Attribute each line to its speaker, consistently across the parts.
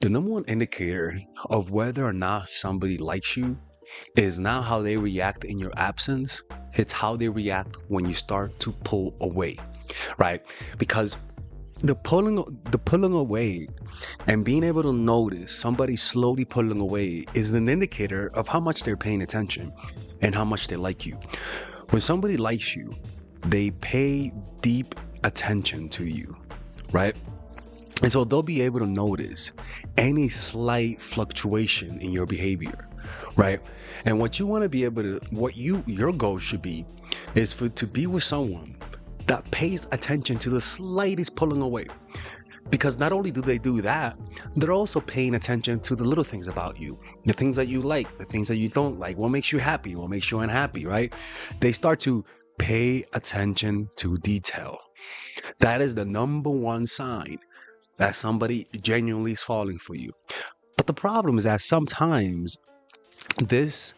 Speaker 1: The number one indicator of whether or not somebody likes you is not how they react in your absence. It's how they react when you start to pull away, right? Because the pulling away and being able to notice somebody slowly pulling away is an indicator of how much they're paying attention and how much they like you. When somebody likes you, they pay deep attention to you, right? And so they'll be able to notice any slight fluctuation in your behavior, right? And what you want to be able to, your goal should be, is to be with someone that pays attention to the slightest pulling away. Because not only do they do that, they're also paying attention to the little things about you, the things that you like, the things that you don't like, what makes you happy, what makes you unhappy, right? They start to pay attention to detail. That is the number one sign that somebody genuinely is falling for you. But the problem is that sometimes this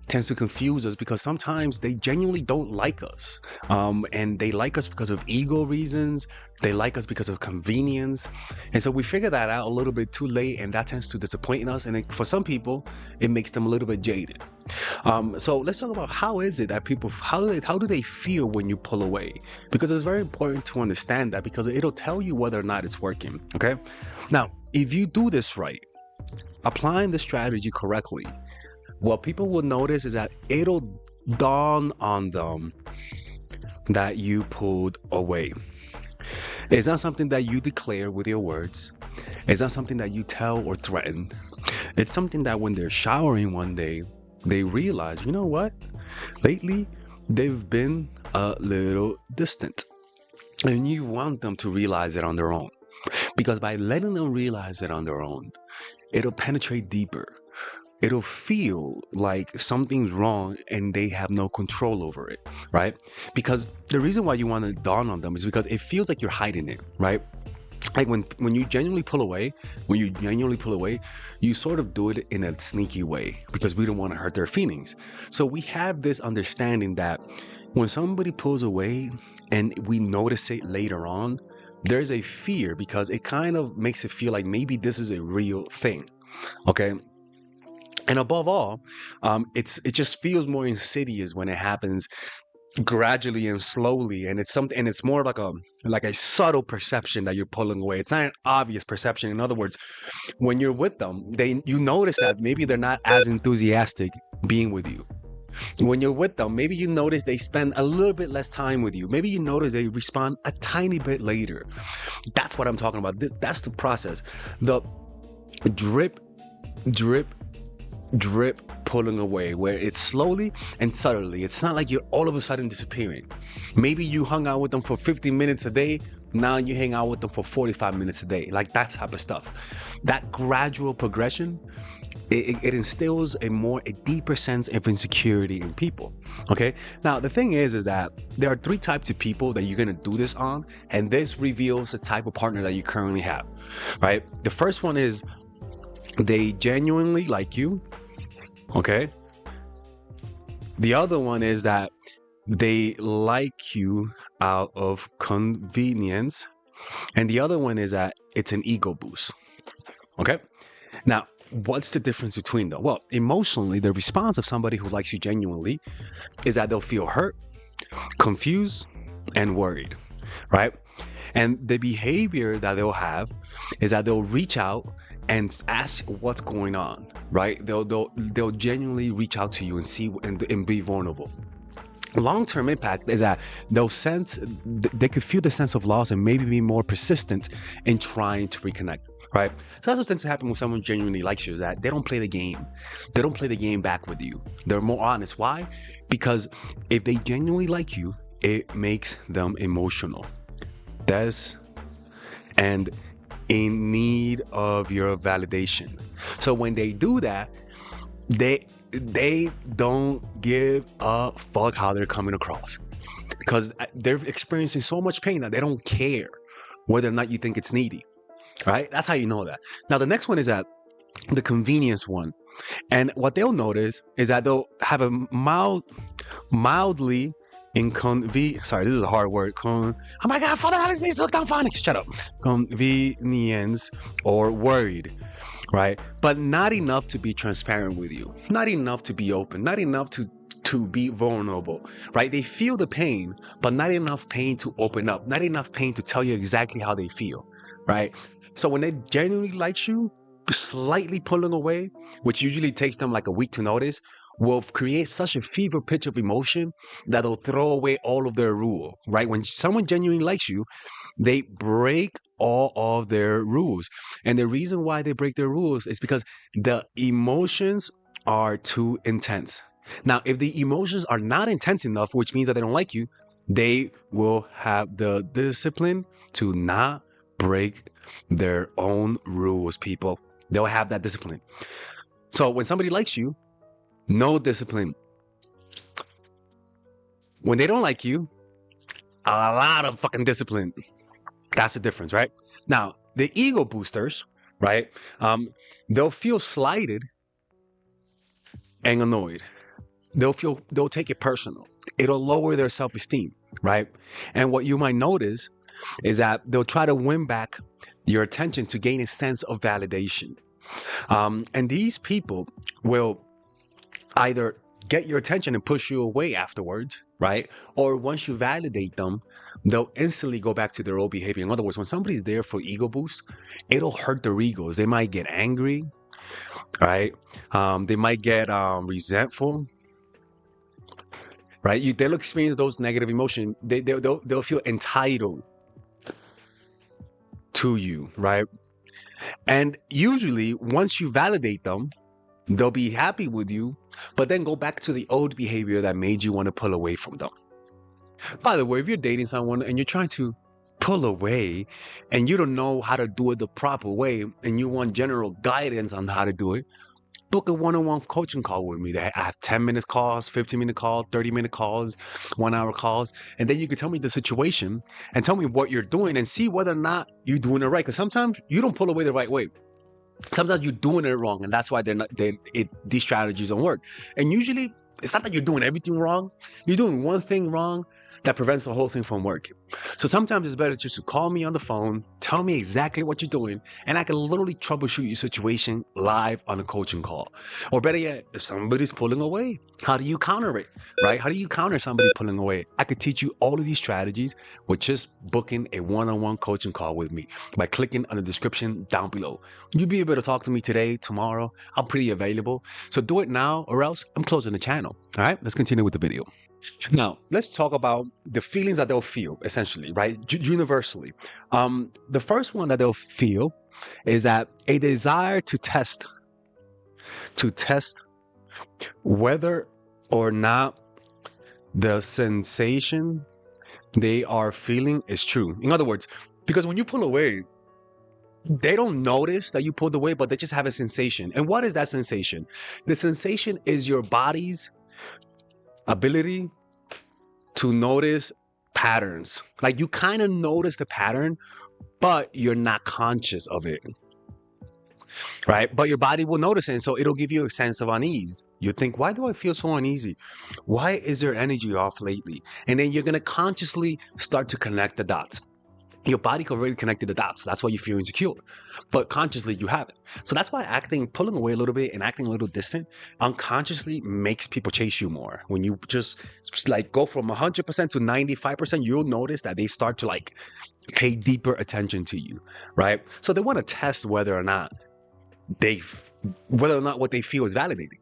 Speaker 1: tends to confuse us because sometimes they genuinely don't like us. And they like us because of ego reasons. They like us because of convenience. And so we figure that out a little bit too late, and that tends to disappoint us. And for some people, it makes them a little bit jaded. So let's talk about how is it that people, how do they feel when you pull away? Because it's very important to understand that, because it'll tell you whether or not it's working. Okay. Now, if you do this right, applying the strategy correctly, what people will notice is that it'll dawn on them that you pulled away. It's not something that you declare with your words. It's not something that you tell or threaten. It's something that when they're showering one day, they realize, you know what? Lately, they've been a little distant. And you want them to realize it on their own. Because by letting them realize it on their own, it'll penetrate deeper. It'll feel like something's wrong and they have no control over it, right? Because the reason why you want to dawn on them is because it feels like you're hiding it, right? Like when you genuinely pull away, you sort of do it in a sneaky way because we don't want to hurt their feelings. So we have this understanding that when somebody pulls away and we notice it later on, there's a fear because it kind of makes it feel like maybe this is a real thing, okay? And above all, it just feels more insidious when it happens gradually and slowly, and it's more like a subtle perception that you're pulling away. It's not an obvious perception. In other words, when you're with them, you notice that maybe they're not as enthusiastic being with you. When you're with them, maybe you notice they spend a little bit less time with you. Maybe you notice they respond a tiny bit later. That's what I'm talking about. That's the process. The drip, drip, drip pulling away, where it's slowly and subtly. It's not like you're all of a sudden disappearing. Maybe you hung out with them for 50 minutes a day. Now you hang out with them for 45 minutes a day. Like that type of stuff. That gradual progression, it instills a deeper sense of insecurity in people. Okay. Now the thing is that there are three types of people that you're going to do this on. And this reveals the type of partner that you currently have, right? The first one is they genuinely like you. Okay. The other one is that they like you out of convenience. And the other one is that it's an ego boost. Okay. Now, what's the difference between them? Well, emotionally, the response of somebody who likes you genuinely is that they'll feel hurt, confused, and worried. Right. And the behavior that they'll have is that they'll reach out and ask what's going on, right? They'll genuinely reach out to you and see and be vulnerable. Long-term impact is that they could feel the sense of loss and maybe be more persistent in trying to reconnect, right? So that's what tends to happen when someone genuinely likes you, is that they don't play the game. They don't play the game back with you. They're more honest. Why? Because if they genuinely like you, it makes them emotional. And in need of your validation. So when they do that, they don't give a fuck how they're coming across, because they're experiencing so much pain that they don't care whether or not you think it's needy, right? That's how you know that. Now, the next one is that the convenience one. And what they'll notice is that they'll have a mildly sorry, this is a hard word. Oh my God, Father Alex needs to look down phonics. Shut up. Convenience or worried. right? But not enough to be transparent with you, not enough to be open, not enough to be vulnerable, right? They feel the pain, but not enough pain to open up, not enough pain to tell you exactly how they feel, right? So when they genuinely like you, slightly pulling away, which usually takes them like a week to notice, will create such a fever pitch of emotion that they'll throw away all of their rule, right? When someone genuinely likes you, they break all of their rules. And the reason why they break their rules is because the emotions are too intense. Now, if the emotions are not intense enough, which means that they don't like you, they will have the discipline to not break their own rules, people. They'll have that discipline. So when somebody likes you, no discipline. When they don't like you, a lot of fucking discipline. That's the difference, right? Now, the ego boosters, right? They'll feel slighted and annoyed. They'll take it personal. It'll lower their self-esteem, right? And what you might notice is that they'll try to win back your attention to gain a sense of validation. And these people will either get your attention and push you away afterwards, right? Or once you validate them, they'll instantly go back to their old behavior. In other words, when somebody's there for ego boost, it'll hurt their egos. They might get angry, right? They might get resentful, right? They'll experience those negative emotions. They'll feel entitled to you, right? And usually, once you validate them, they'll be happy with you, but then go back to the old behavior that made you want to pull away from them. By the way, if you're dating someone and you're trying to pull away and you don't know how to do it the proper way and you want general guidance on how to do it, book a one-on-one coaching call with me. I have 10-minute calls, 15-minute calls, 30-minute calls, 1-hour calls. And then you can tell me the situation and tell me what you're doing and see whether or not you're doing it right. Because sometimes you don't pull away the right way. Sometimes you're doing it wrong, and that's why these strategies don't work. And usually, it's not that you're doing everything wrong. You're doing one thing wrong that prevents the whole thing from working. So sometimes it's better just to call me on the phone, tell me exactly what you're doing, and I can literally troubleshoot your situation live on a coaching call. Or better yet, if somebody's pulling away, how do you counter it, right? How do you counter somebody pulling away? I could teach you all of these strategies with just booking a one-on-one coaching call with me by clicking on the description down below. You'll be able to talk to me today, tomorrow. I'm pretty available. So do it now or else I'm closing the channel. All right, let's continue with the video. Now, let's talk about the feelings that they'll feel, essentially, right? Universally. The first one that they'll feel is that a desire to test whether or not the sensation they are feeling is true. In other words, because when you pull away, they don't notice that you pulled away, but they just have a sensation. And what is that sensation? The sensation is your body's ability to notice patterns. Like you kind of notice the pattern, but you're not conscious of it, right? But your body will notice it, and so it'll give you a sense of unease. You think, why do I feel so uneasy? Why is there energy off lately? And then you're going to consciously start to connect the dots. Your body already connected the dots. That's why you feel insecure. But consciously, you haven't. So that's why pulling away a little bit and acting a little distant, unconsciously makes people chase you more. When you just like go from 100% to 95%, you'll notice that they start to like pay deeper attention to you, right? So they want to test whether or not what they feel is validating.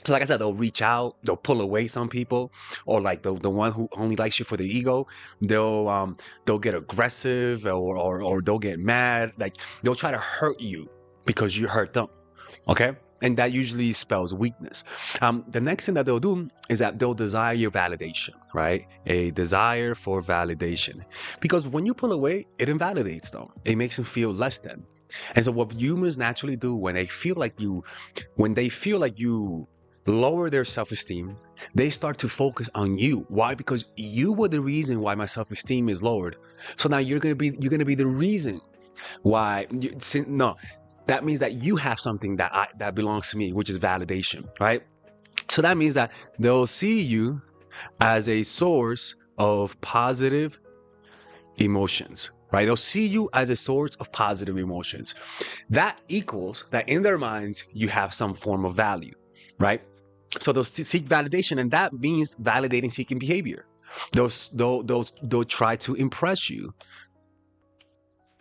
Speaker 1: So like I said, they'll reach out, they'll pull away some people, or like the one who only likes you for the ego, they'll get aggressive or they'll get mad. Like they'll try to hurt you because you hurt them. Okay? And that usually spells weakness. The next thing that they'll do is that they'll desire your validation, right? A desire for validation. Because when you pull away, it invalidates them. It makes them feel less than. And so what humans naturally do when they feel like you lower their self-esteem, they start to focus on you. Why? Because you were the reason why my self-esteem is lowered. So now you're gonna be the reason why. That means that you have something that belongs to me, which is validation, right? So that means that they'll see you as a source of positive emotions, right? They'll see you as a source of positive emotions. That equals that in their minds, you have some form of value, right? So they'll seek validation, and that means validating seeking behavior. They'll try to impress you.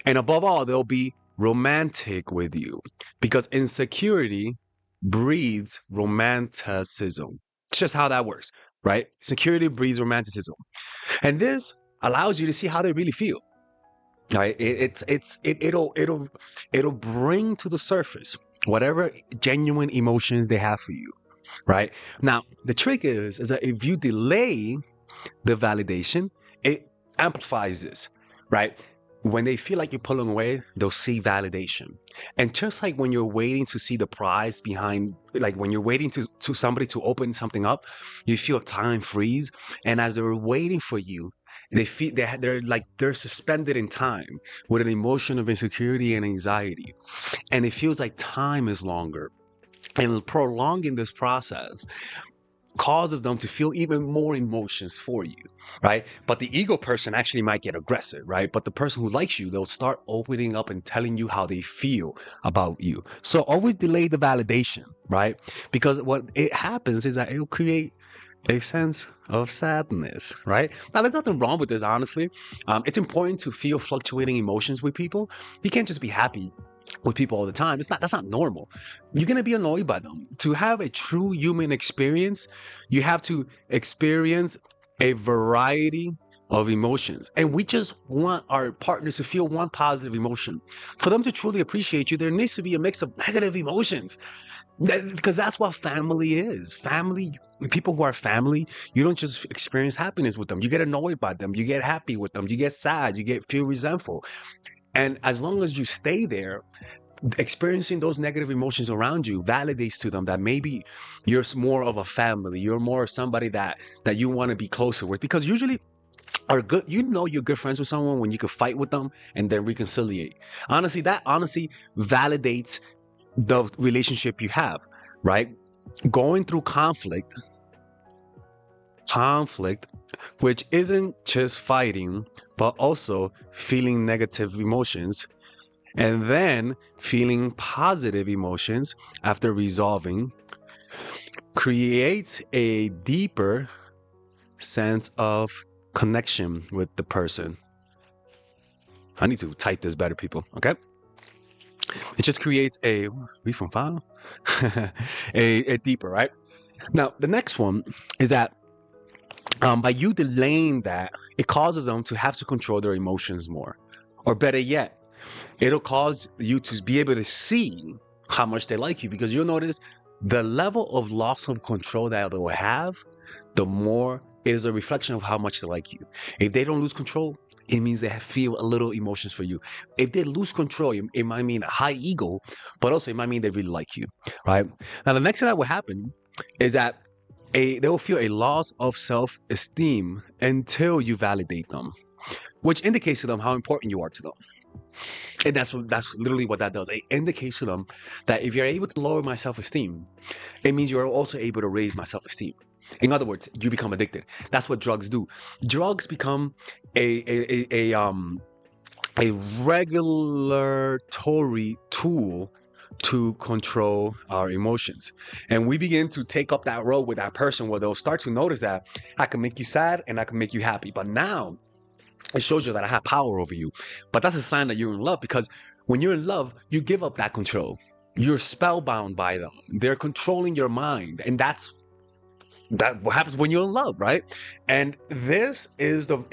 Speaker 1: And above all, they'll be romantic with you because insecurity breeds romanticism. It's just how that works, right? Security breeds romanticism. And this allows you to see how they really feel. Right? It'll bring to the surface whatever genuine emotions they have for you. Right? Now, the trick is that if you delay the validation, it amplifies this, right? When they feel like you're pulling away, they'll see validation. And just like when you're waiting to see the prize behind, like when you're waiting to somebody to open something up, you feel time freeze. And as they're waiting for you, they feel they're suspended in time with an emotion of insecurity and anxiety. And it feels like time is longer. And prolonging this process causes them to feel even more emotions for you, right? But the ego person actually might get aggressive, right? But the person who likes you, they'll start opening up and telling you how they feel about you. So always delay the validation, right? Because what it happens is that it'll create a sense of sadness, right? Now, there's nothing wrong with this, honestly. It's important to feel fluctuating emotions with people. You can't just be happy with people all the time. That's not normal. You're going to be annoyed by them. To have a true human experience, you have to experience a variety of emotions. And we just want our partners to feel one positive emotion. For them to truly appreciate you, there needs to be a mix of negative emotions. Because that's what family is. Family, people who are family, you don't just experience happiness with them. You get annoyed by them. You get happy with them. You get sad. You feel resentful. And as long as you stay there, experiencing those negative emotions around you validates to them that maybe you're more of a family. You're more somebody that you want to be closer with. Because usually are good, you're good friends with someone when you can fight with them and then reconciliate. Honestly, that validates the relationship you have, right? Going through conflict, which isn't just fighting, but also feeling negative emotions and then feeling positive emotions after resolving, creates a deeper sense of connection with the person. I need to type this better, people. Okay. It just creates a read from file, a deeper, right? Now, the next one is that by you delaying that, it causes them to have to control their emotions more. Or better yet, it'll cause you to be able to see how much they like you, because you'll notice the level of loss of control that they will have, the more it is a reflection of how much they like you. If they don't lose control, it means they feel a little emotions for you. If they lose control, it might mean a high ego, but also it might mean they really like you, right? Now, the next thing that will happen is that they will feel a loss of self-esteem until you validate them, which indicates to them how important you are to them. And that's literally what that does. It indicates to them that if you're able to lower my self-esteem, it means you're also able to raise my self-esteem. In other words, you become addicted. That's what drugs do. Drugs become a regulatory tool to control our emotions. And we begin to take up that road with that person where they'll start to notice that I can make you sad and I can make you happy. But now it shows you that I have power over you. But that's a sign that you're in love, because when you're in love, you give up that control. You're spellbound by them. They're controlling your mind. And that's what happens when you're in love, right? And this is what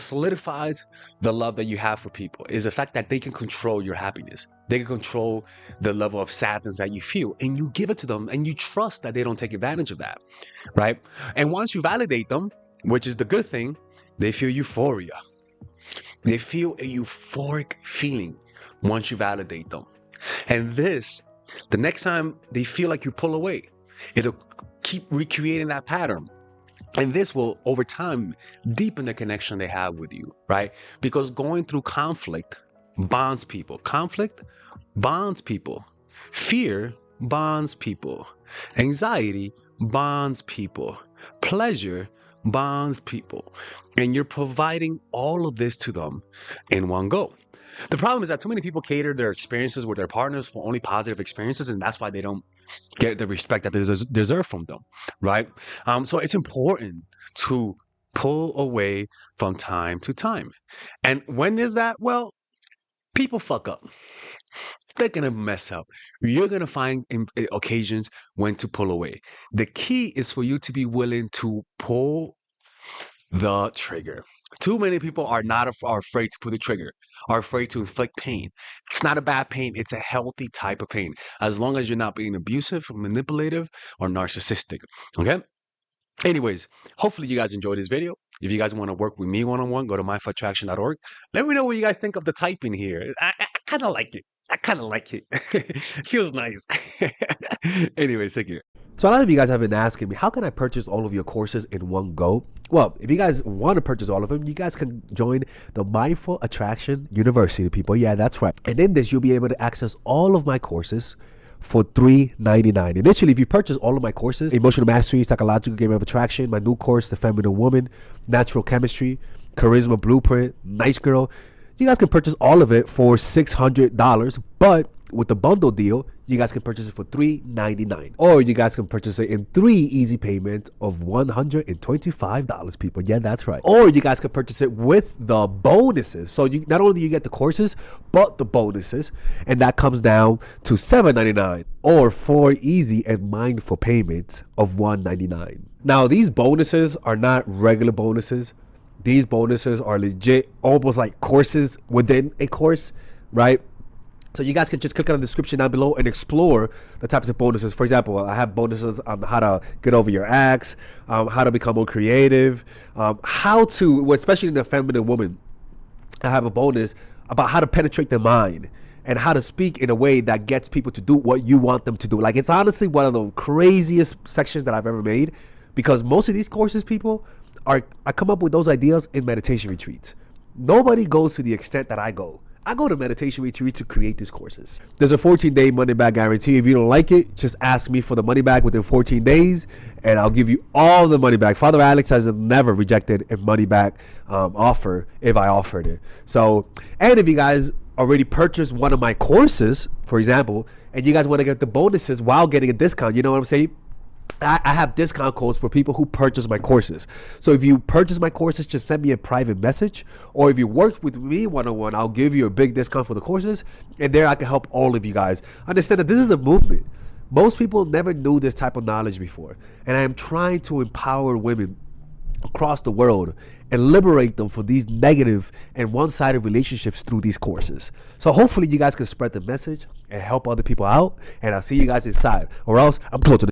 Speaker 1: solidifies the love that you have for people, is the fact that they can control your happiness. They can control the level of sadness that you feel, and you give it to them, and you trust that they don't take advantage of that, right? And once you validate them, which is the good thing, they feel euphoria. They feel a euphoric feeling once you validate them. And this, the next time they feel like you pull away, it'll keep recreating that pattern. And this will, over time, deepen the connection they have with you, right? Because going through conflict bonds people. Conflict bonds people. Fear bonds people. Anxiety bonds people. Pleasure bonds people, and you're providing all of this to them in one go. The problem is that too many people cater their experiences with their partners for only positive experiences, and that's why they don't get the respect that they deserve from them, right? So it's important to pull away from time to time. And when is that? Well, people fuck up. They're gonna mess up. You're gonna find occasions when to pull away. The key is for you to be willing to pull the trigger. Too many people are not are afraid to pull the trigger, are afraid to inflict pain. It's not a bad pain, it's a healthy type of pain, as long as you're not being abusive, manipulative, or narcissistic. Okay? Anyways, hopefully you guys enjoyed this video. If you guys want to work with me one-on-one, go to myfoottraction.org. Let me know what you guys think of the typing here. I kind of like it. I kind of like it. Feels nice. Anyways, take care.
Speaker 2: So a lot of you guys have been asking me, how can I purchase all of your courses in one go? Well, if you guys want to purchase all of them, you guys can join the Mindful Attraction University, people. Yeah, that's right. And in this, you'll be able to access all of my courses for $3.99. Initially, if you purchase all of my courses, Emotional Mastery, Psychological Game of Attraction, my new course, The Feminine Woman, Natural Chemistry, Charisma Blueprint, Nice Girl, you guys can purchase all of it for $600, but with the bundle deal, you guys can purchase it for $3.99. Or you guys can purchase it in 3 easy payments of $125, people. Yeah, that's right. Or you guys can purchase it with the bonuses. So you not only do you get the courses, but the bonuses. And that comes down to $7.99 or 4 easy and mindful payments of $199. Now, these bonuses are not regular bonuses. These bonuses are legit, almost like courses within a course, right? So you guys can just click on the description down below and explore the types of bonuses. For example, I have bonuses on how to get over your ex, how to become more creative, how to, especially in the Feminine Woman, I have a bonus about how to penetrate the mind and how to speak in a way that gets people to do what you want them to do. Like, it's honestly one of the craziest sections that I've ever made, because most of these courses, people, I come up with those ideas in meditation retreats. Nobody goes to the extent that I go. I go to meditation retreats to create these courses. There's a 14-day money back guarantee. If you don't like it, just ask me for the money back within 14 days, and I'll give you all the money back. Father Alex has never rejected a money back offer if I offered it. So, and if you guys already purchased one of my courses, for example, and you guys want to get the bonuses while getting a discount, you know what I'm saying? I have discount codes for people who purchase my courses. So if you purchase my courses, just send me a private message. Or if you work with me one-on-one, I'll give you a big discount for the courses. And there I can help all of you guys. Understand that this is a movement. Most people never knew this type of knowledge before. And I am trying to empower women across the world and liberate them from these negative and one-sided relationships through these courses. So hopefully you guys can spread the message and help other people out. And I'll see you guys inside. Or else I'm close to the